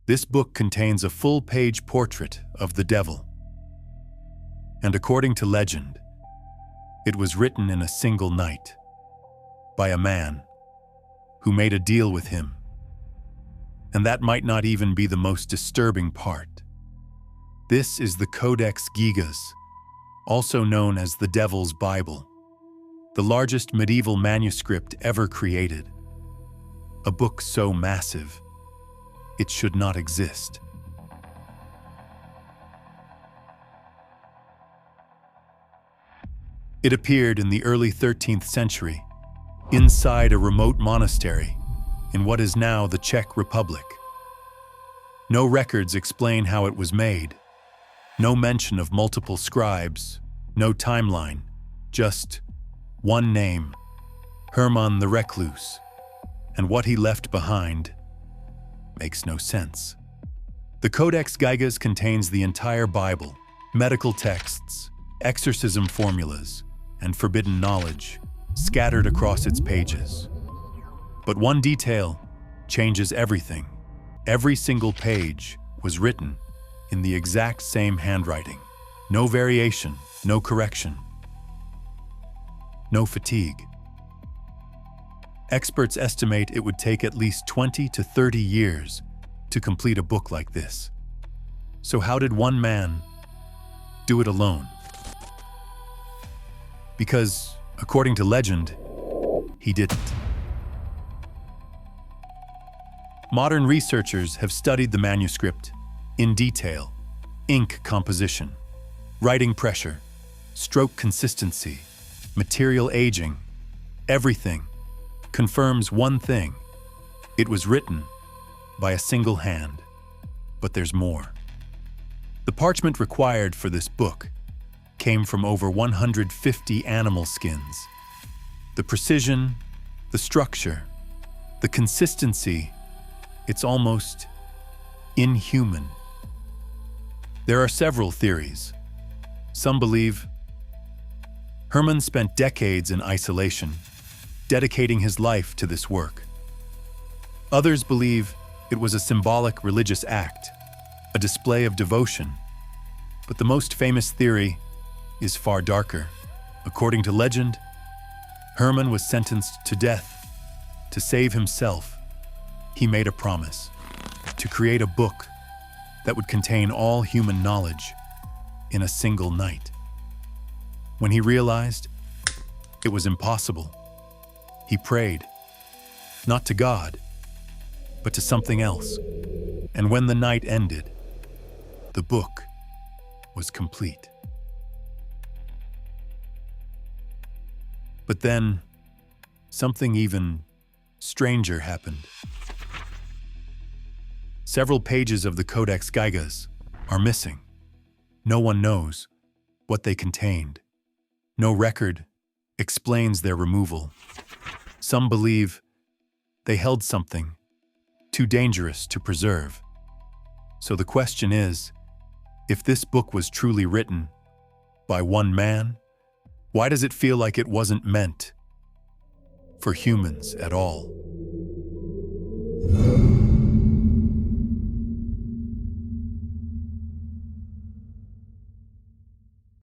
This book contains a full-page portrait of the devil. And according to legend, it was written in a single night by a man who made a deal with him. And that might not even be the most disturbing part. This is the Codex Gigas, also known as the Devil's Bible, the largest medieval manuscript ever created. A book so massive, it should not exist. It appeared in the early 13th century, inside a remote monastery in what is now the Czech Republic. No records explain how it was made, no mention of multiple scribes, no timeline, just one name, Hermann the Recluse, and what he left behind makes no sense. The Codex Gigas contains the entire Bible, medical texts, exorcism formulas, and forbidden knowledge scattered across its pages. But one detail changes everything. Every single page was written in the exact same handwriting. No variation, no correction, no fatigue. Experts estimate it would take at least 20 to 30 years to complete a book like this. So how did one man do it alone? Because, according to legend, he didn't. Modern researchers have studied the manuscript in detail: ink composition, writing pressure, stroke consistency, material aging. Everything confirms one thing: it was written by a single hand. But there's more. The parchment required for this book came from over 150 animal skins. The precision, the structure, the consistency, it's almost inhuman. There are several theories. Some believe Hermann spent decades in isolation, dedicating his life to this work. Others believe it was a symbolic religious act, a display of devotion. But the most famous theory is far darker. According to legend, Hermann was sentenced to death. To save himself, he made a promise to create a book that would contain all human knowledge in a single night. When he realized it was impossible, he prayed, not to God, but to something else. And when the night ended, the book was complete. But then, something even stranger happened. Several pages of the Codex Gigas are missing. No one knows what they contained. No record explains their removal. Some believe they held something too dangerous to preserve. So the question is, if this book was truly written by one man, why does it feel like it wasn't meant for humans at all?